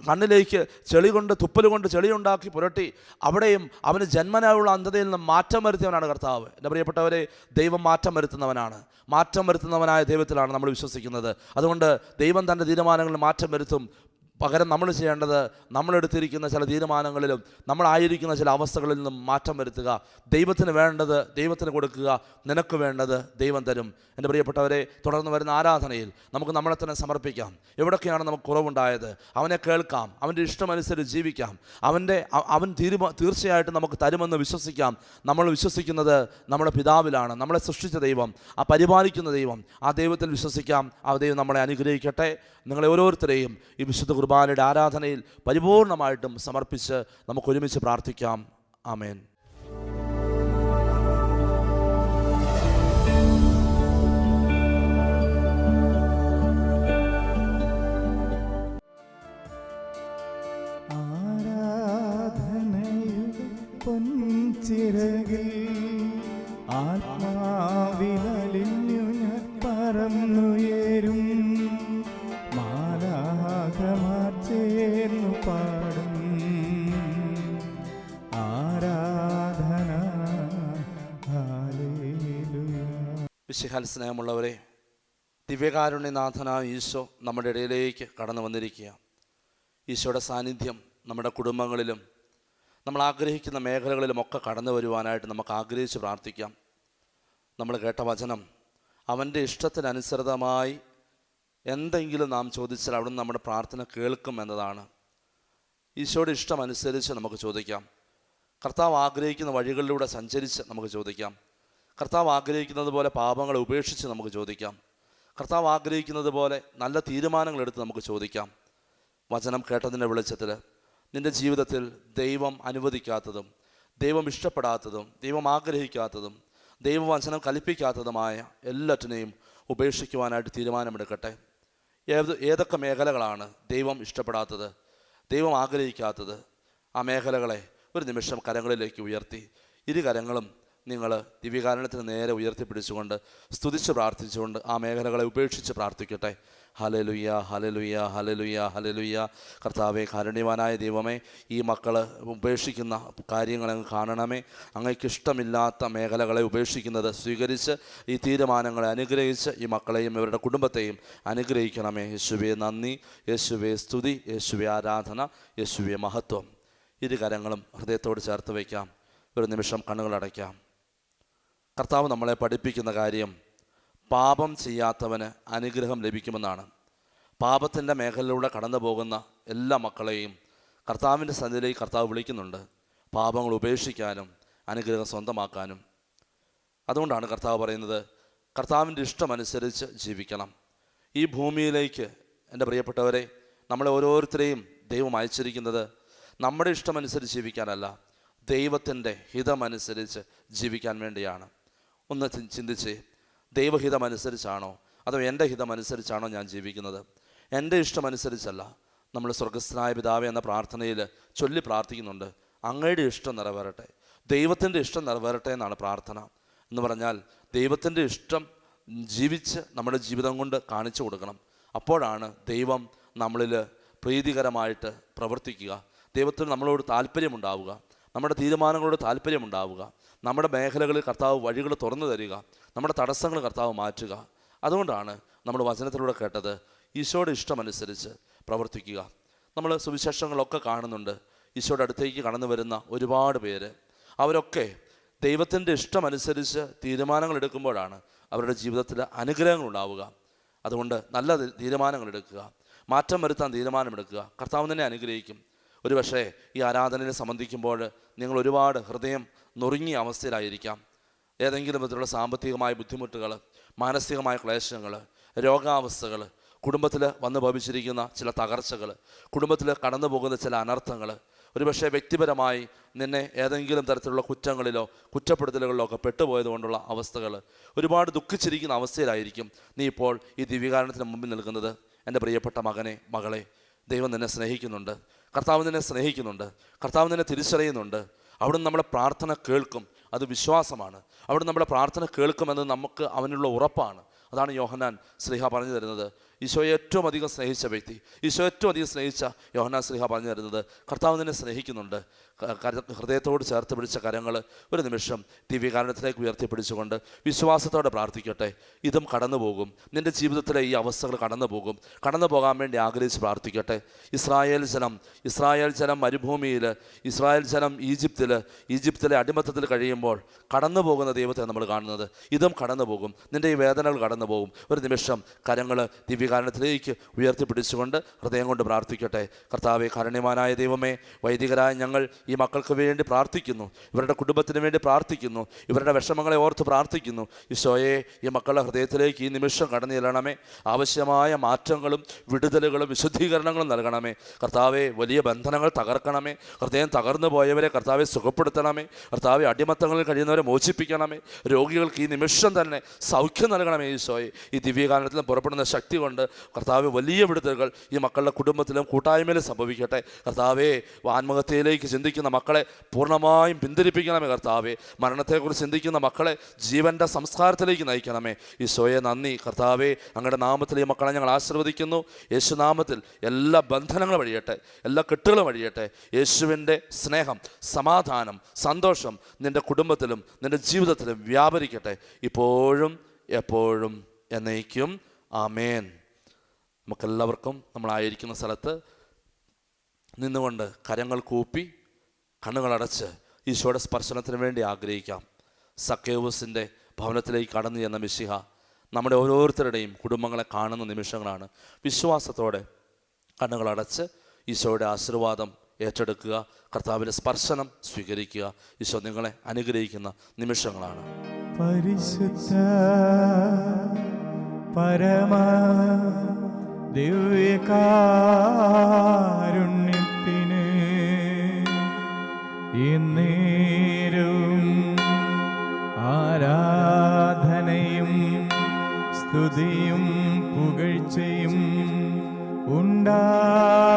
കണ്ണിലേക്ക് ചെളി കൊണ്ട്, തുപ്പൽ കൊണ്ട് ചെളിയുണ്ടാക്കി പുരട്ടി അവിടെയും അവന് ജന്മനായുള്ള അന്ധതയിൽ നിന്ന് മാറ്റം വരുത്തിയവനാണ് കർത്താവ്. എൻ്റെ പ്രിയപ്പെട്ടവരെ, ദൈവം മാറ്റം വരുത്തുന്നവനാണ്. മാറ്റം വരുത്തുന്നവനായ ദൈവത്തിലാണ് നമ്മൾ വിശ്വസിക്കുന്നത്. അതുകൊണ്ട് ദൈവം തൻ്റെ തീരുമാനങ്ങളിൽ മാറ്റം വരുത്തും. പകരം നമ്മൾ ചെയ്യേണ്ടത്, നമ്മളെടുത്തിരിക്കുന്ന ചില തീരുമാനങ്ങളിലും നമ്മളായിരിക്കുന്ന ചില അവസ്ഥകളിൽ നിന്നും മാറ്റം വരുത്തുക. ദൈവത്തിന് വേണ്ടത് ദൈവത്തിന് കൊടുക്കുക, നിനക്ക് വേണ്ടത് ദൈവം തരും. എൻ്റെ പ്രിയപ്പെട്ടവരെ, തുടർന്ന് വരുന്ന ആരാധനയിൽ നമുക്ക് നമ്മളെ തന്നെ സമർപ്പിക്കാം. എവിടൊക്കെയാണ് നമുക്ക് കുറവുണ്ടായത് അവനെ കേൾക്കാം, അവൻ്റെ ഇഷ്ടമനുസരിച്ച് ജീവിക്കാം. അവൻ തീർച്ചയായിട്ടും നമുക്ക് തരുമെന്ന് വിശ്വസിക്കാം. നമ്മൾ വിശ്വസിക്കുന്നത് നമ്മുടെ പിതാവിലാണ്, നമ്മളെ സൃഷ്ടിച്ച ദൈവം, ആ പരിപാലിക്കുന്ന ദൈവം, ആ ദൈവത്തിൽ വിശ്വസിക്കാം. ആ ദൈവം നമ്മളെ അനുഗ്രഹിക്കട്ടെ. നിങ്ങളെ ഓരോരുത്തരെയും ഈ വിശുദ്ധ കുർബാനയുടെ ആരാധനയിൽ പരിപൂർണമായിട്ടും സമർപ്പിച്ച് നമുക്കൊരുമിച്ച് പ്രാർത്ഥിക്കാം. ആമേൻ. പൊൻചിറകിൽ ആത്മാവിലലിഞ്ഞു ഞാൻ പറന്നുയരും, മാലാഖമാർ ചേർന്നു പാടും ആരാധന ഹല്ലേലൂയ. വിശുദ്ധ സ്നേഹമുള്ളവരെ, ദിവ്യകാരുണ്യനാഥനായ ഈശോ നമ്മുടെ ഇടയിലേക്ക് കടന്നു വന്നിരിക്കുക. ഈശോയുടെ സാന്നിധ്യം നമ്മുടെ കുടുംബങ്ങളിലും നമ്മൾ ആഗ്രഹിക്കുന്ന മേഖലകളിലുമൊക്കെ കടന്നു വരുവാനായിട്ട് നമുക്ക് ആഗ്രഹിച്ച് പ്രാർത്ഥിക്കാം. നമ്മൾ കേട്ട വചനം, അവൻ്റെ ഇഷ്ടത്തിനനുസൃതമായി എന്തെങ്കിലും നാം ചോദിച്ചാൽ അവിടുന്ന് നമ്മുടെ പ്രാർത്ഥന കേൾക്കും എന്നതാണ്. ഈശോയുടെ ഇഷ്ടമനുസരിച്ച് നമുക്ക് ചോദിക്കാം. കർത്താവ് ആഗ്രഹിക്കുന്ന വഴികളിലൂടെ സഞ്ചരിച്ച് നമുക്ക് ചോദിക്കാം. കർത്താവ് ആഗ്രഹിക്കുന്നത് പോലെ പാപങ്ങളെ ഉപേക്ഷിച്ച് നമുക്ക് ചോദിക്കാം. കർത്താവ് ആഗ്രഹിക്കുന്നത് പോലെ നല്ല തീരുമാനങ്ങളെടുത്ത് നമുക്ക് ചോദിക്കാം. വചനം കേട്ടതിൻ്റെ വെളിച്ചത്തിൽ നിൻ്റെ ജീവിതത്തിൽ ദൈവം അനുവദിക്കാത്തതും ദൈവം ഇഷ്ടപ്പെടാത്തതും ദൈവം ആഗ്രഹിക്കാത്തതും ദൈവവചനം കൽപ്പിക്കാത്തതുമായ എല്ലാറ്റിനെയും ഉപേക്ഷിക്കുവാനായിട്ട് തീരുമാനമെടുക്കട്ടെ. ഏതൊക്കെ മേഖലകളാണ് ദൈവം ഇഷ്ടപ്പെടാത്തത്, ദൈവം ആഗ്രഹിക്കാത്തത്? ആ മേഖലകളെ ഒരു നിമിഷം കരങ്ങളിലേക്ക് ഉയർത്തി, ഇരു കരങ്ങളും നിങ്ങൾ ദിവ്യകാരുണ്യത്തിന് നേരെ ഉയർത്തിപ്പിടിച്ചുകൊണ്ട് സ്തുതിച്ച് പ്രാർത്ഥിച്ചുകൊണ്ട് ആ മേഖലകളെ ഉപേക്ഷിച്ച് പ്രാർത്ഥിക്കട്ടെ. ഹല്ലേലൂയ, ഹല്ലേലൂയ, ഹല്ലേലൂയ, ഹല്ലേലൂയ. കർത്താവേ, കാരുണ്യവാനായ ദൈവമേ, ഈ മക്കൾ ഉപേക്ഷിക്കുന്ന കാര്യങ്ങളെ കാണണമേ. അങ്ങേക്ക് ഇഷ്ടമില്ലാത്ത മേഖലകളെ ഉപേക്ഷിക്കുന്നത് സ്വീകരിച്ച് ഈ തീരുമാനങ്ങളെ അനുഗ്രഹിച്ച് ഈ മക്കളെയും ഇവരുടെ കുടുംബത്തെയും അനുഗ്രഹിക്കണമേ. യേശുവേ നന്ദി, യേശുവേ സ്തുതി, യേശുവേ ആരാധന, യേശുവേ മഹത്വം. ഇരു കരങ്ങളും ഹൃദയത്തോട് ചേർത്ത് വയ്ക്കാം. ഒരു നിമിഷം കണ്ണുകളടയ്ക്കാം. കർത്താവ് നമ്മളെ പഠിപ്പിക്കുന്ന കാര്യം പാപം ചെയ്യാത്തവന് അനുഗ്രഹം ലഭിക്കുമെന്നാണ്. പാപത്തിൻ്റെ മേഖലയിലൂടെ കടന്നു പോകുന്ന എല്ലാ മക്കളെയും കർത്താവിൻ്റെ സന്നിധിയിലേക്ക് കർത്താവ് വിളിക്കുന്നുണ്ട്, പാപങ്ങൾ ഉപേക്ഷിക്കാനും അനുഗ്രഹം സ്വന്തമാക്കാനും. അതുകൊണ്ടാണ് കർത്താവ് പറയുന്നത്, കർത്താവിൻ്റെ ഇഷ്ടമനുസരിച്ച് ജീവിക്കണം. ഈ ഭൂമിയിലേക്ക് എൻ്റെ പ്രിയപ്പെട്ടവരെ, നമ്മളെ ഓരോരുത്തരെയും ദൈവം അയച്ചിരിക്കുന്നത് നമ്മുടെ ഇഷ്ടമനുസരിച്ച് ജീവിക്കാനല്ല, ദൈവത്തിൻ്റെ ഹിതമനുസരിച്ച് ജീവിക്കാൻ വേണ്ടിയാണ്. ഒന്ന് ചിന്തിച്ച്, ദൈവഹിതമനുസരിച്ചാണോ അതോ എൻ്റെ ഹിതമനുസരിച്ചാണോ ഞാൻ ജീവിക്കുന്നത്? എൻ്റെ ഇഷ്ടമനുസരിച്ചല്ല. നമ്മൾ സ്വർഗസ്ഥനായ പിതാവേ എന്ന പ്രാർത്ഥനയിൽ ചൊല്ലി പ്രാർത്ഥിക്കുന്നുണ്ട്, അങ്ങയുടെ ഇഷ്ടം നിറവേറട്ടെ, ദൈവത്തിൻ്റെ ഇഷ്ടം നിറവേറട്ടെ എന്നാണ് പ്രാർത്ഥന. എന്ന് പറഞ്ഞാൽ ദൈവത്തിൻ്റെ ഇഷ്ടം ജീവിച്ച് നമ്മുടെ ജീവിതം കൊണ്ട് കാണിച്ചു കൊടുക്കണം. അപ്പോഴാണ് ദൈവം നമ്മളിൽ പ്രീതികരമായിട്ട് പ്രവർത്തിക്കുക, ദൈവത്തിന് നമ്മളോട് താല്പര്യമുണ്ടാവുക, നമ്മുടെ തീരുമാനങ്ങളോട് താല്പര്യമുണ്ടാവുക, നമ്മുടെ മേഖലകളിൽ കർത്താവ് വഴികൾ തുറന്നു തരിക, നമ്മുടെ തടസ്സങ്ങൾ കർത്താവ് മാറ്റുക. അതുകൊണ്ടാണ് നമ്മൾ വചനത്തിലൂടെ കേട്ടത്, ഈശോയുടെ ഇഷ്ടമനുസരിച്ച് പ്രവർത്തിക്കുക. നമ്മൾ സുവിശേഷങ്ങളൊക്കെ കാണുന്നുണ്ട്, ഈശോയുടെ അടുത്തേക്ക് കടന്നു വരുന്ന ഒരുപാട് പേര്. അവരൊക്കെ ദൈവത്തിൻ്റെ ഇഷ്ടമനുസരിച്ച് തീരുമാനങ്ങൾ എടുക്കുമ്പോഴാണ് അവരുടെ ജീവിതത്തിൽ അനുഗ്രഹങ്ങൾ ഉണ്ടാവുക. അതുകൊണ്ട് നല്ല തീരുമാനങ്ങൾ എടുക്കുക, മാറ്റം വരുത്താൻ തീരുമാനമെടുക്കുക. കർത്താവ് തന്നെ അനുഗ്രഹിക്കും. ഒരുപക്ഷേ ഈ ആരാധനയിൽ സംബന്ധിക്കുമ്പോൾ നിങ്ങൾ ഒരുപാട് ഹൃദയം നുറുങ്ങിയ അവസ്ഥയിലായിരിക്കാം. ഏതെങ്കിലും വിധത്തിലുള്ള സാമ്പത്തികമായ ബുദ്ധിമുട്ടുകൾ, മാനസികമായ ക്ലേശങ്ങൾ, രോഗാവസ്ഥകൾ, കുടുംബത്തിൽ വന്നു ഭവിച്ചിരിക്കുന്ന ചില തകർച്ചകൾ, കുടുംബത്തിൽ കടന്നു പോകുന്ന ചില അനർത്ഥങ്ങൾ, ഒരുപക്ഷെ വ്യക്തിപരമായി നിന്നെ ഏതെങ്കിലും തരത്തിലുള്ള കുറ്റങ്ങളിലോ കുറ്റപ്പെടുത്തലുകളിലോ ഒക്കെ പെട്ടുപോയതുകൊണ്ടുള്ള അവസ്ഥകൾ, ഒരുപാട് ദുഃഖിച്ചിരിക്കുന്ന അവസ്ഥയിലായിരിക്കും നീ ഇപ്പോൾ ഈ ദിവ്യകാരുണ്യത്തിന് മുമ്പിൽ നിൽക്കുന്നത്. എൻ്റെ പ്രിയപ്പെട്ട മകനെ, മകളെ, ദൈവം നിന്നെ സ്നേഹിക്കുന്നുണ്ട്, കർത്താവ് നിന്നെ സ്നേഹിക്കുന്നുണ്ട്, കർത്താവ് നിന്നെ തിരിച്ചറിയുന്നുണ്ട്. അവിടുന്ന് നമ്മുടെ പ്രാർത്ഥന കേൾക്കും, അത് വിശ്വാസമാണ്. അവിടുന്ന് നമ്മുടെ പ്രാർത്ഥന കേൾക്കുമെന്ന് നമുക്ക് അവനുള്ള ഉറപ്പാണ്. അതാണ് യോഹന്നാൻ ശ്ലീഹ പറഞ്ഞു തരുന്നത്. ഈശോയെ ഏറ്റവും അധികം സ്നേഹിച്ച വ്യക്തി, ഈശോ ഏറ്റവും അധികം സ്നേഹിച്ച യോഹന്നാൻ ശ്ലീഹ പറഞ്ഞു തരുന്നത്, കർത്താവ് നിന്നെ സ്നേഹിക്കുന്നുണ്ട്. ഹൃദയത്തോട് ചേർത്ത് പിടിച്ച കരങ്ങൾ ഒരു നിമിഷം ദിവ്യകാരുണ്യത്തിലേക്ക് ഉയർത്തിപ്പിടിച്ചുകൊണ്ട് വിശ്വാസത്തോടെ പ്രാർത്ഥിക്കട്ടെ. ഇതും കടന്നു പോകും, നിൻ്റെ ജീവിതത്തിലെ ഈ അവസ്ഥകൾ കടന്നു പോകും. കടന്നു പോകാൻ വേണ്ടി ആഗ്രഹിച്ച് പ്രാർത്ഥിക്കട്ടെ. ഇസ്രായേൽ ജനം മരുഭൂമിയിൽ, ഇസ്രായേൽ ജനം ഈജിപ്തിലെ അടിമത്തത്തിൽ കഴിയുമ്പോൾ കടന്നു പോകുന്ന ദൈവത്തെ നമ്മൾ കാണുന്നത്. ഇതും കടന്നു പോകും, നിൻ്റെ ഈ വേദനകൾ കടന്നു പോകും. ഒരു നിമിഷം കരങ്ങൾ ദിവ്യകാരുണ്യത്തിലേക്ക് ഉയർത്തിപ്പിടിച്ചുകൊണ്ട് ഹൃദയം കൊണ്ട് പ്രാർത്ഥിക്കട്ടെ. കർത്താവേ, കാരുണ്യവാനായ ദൈവമേ, വൈദികരായ ഞങ്ങൾ ഈ മക്കൾക്ക് വേണ്ടി പ്രാർത്ഥിക്കുന്നു, ഇവരുടെ കുടുംബത്തിന് വേണ്ടി പ്രാർത്ഥിക്കുന്നു, ഇവരുടെ വിഷമങ്ങളെ ഓർത്ത് പ്രാർത്ഥിക്കുന്നു. ഈശോയെ, ഈ മക്കളുടെ ഹൃദയത്തിലേക്ക് ഈ നിമിഷം കടന്നു ചെല്ലണമേ. ആവശ്യമായ മാറ്റങ്ങളും വിടുതലുകളും വിശുദ്ധീകരണങ്ങളും നൽകണമേ. കർത്താവെ, വലിയ ബന്ധനങ്ങൾ തകർക്കണമേ. ഹൃദയം തകർന്നു പോയവരെ കർത്താവെ സുഖപ്പെടുത്തണമേ. കർത്താവെ, അടിമത്തങ്ങളിൽ കഴിയുന്നവരെ മോചിപ്പിക്കണമേ. രോഗികൾക്ക് ഈ നിമിഷം തന്നെ സൗഖ്യം നൽകണമേ. ഈശോയെ, ഈ ദിവ്യകാരണത്തിൽ പുറപ്പെടുന്ന ശക്തി കൊണ്ട് കർത്താവ് വലിയ വിടുതലുകൾ ഈ മക്കളുടെ കുടുംബത്തിലും കൂട്ടായ്മയിലും സംഭവിക്കട്ടെ. കർത്താവെ, ആത്മഹത്യയിലേക്ക് ചിന്തിക്കുന്ന മക്കളെ പൂർണ്ണമായും പിന്തിരിപ്പിക്കണമേ. കർത്താവെ, മരണത്തെക്കുറിച്ച് ചിന്തിക്കുന്ന മക്കളെ ജീവൻ്റെ സംസ്കാരത്തിലേക്ക് നയിക്കണമേ. ഈശോയെ നന്ദി. കർത്താവെ, അങ്ങയുടെ നാമത്തിൽ ഈ മക്കളെ ഞങ്ങൾ ആശീർവദിക്കുന്നു. യേശുനാമത്തിൽ എല്ലാ ബന്ധനങ്ങളും വഴിയട്ടെ, എല്ലാ കെട്ടുകളും വഴിയട്ടെ. യേശുവിൻ്റെ സ്നേഹം, സമാധാനം, സന്തോഷം നിൻ്റെ കുടുംബത്തിലും നിൻ്റെ ജീവിതത്തിലും വ്യാപരിക്കട്ടെ, ഇപ്പോഴും എപ്പോഴും എന്നേക്കും. ആമേൻ. നമുക്കെല്ലാവർക്കും നമ്മളായിരിക്കുന്ന സ്ഥലത്ത് നിന്നുകൊണ്ട് കരങ്ങൾ കൂപ്പി കണ്ണുകളടച്ച് ഈശോയുടെ സ്പർശനത്തിന് വേണ്ടി ആഗ്രഹിക്കാം. സക്കേവൂസിൻ്റെ ഭവനത്തിലേക്ക് കടന്നു ചെന്ന മിശിഹ നമ്മുടെ ഓരോരുത്തരുടെയും കുടുംബങ്ങളെ കാണുന്ന നിമിഷങ്ങളാണ്. വിശ്വാസത്തോടെ കണ്ണുകളടച്ച് ഈശോയുടെ ആശീർവാദം ഏറ്റെടുക്കുക, കർത്താവിൻ്റെ സ്പർശനം സ്വീകരിക്കുക. ഈശോ നിങ്ങളെ അനുഗ്രഹിക്കുന്ന നിമിഷങ്ങളാണ്. പരിശുദ്ധ പരമ ദിവ്യകാരുണ്യത്തിന് എന്നേരും ആരാധനയും സ്തുതിയും പുകഴ്ചയും ഉണ്ടാകേണമേ.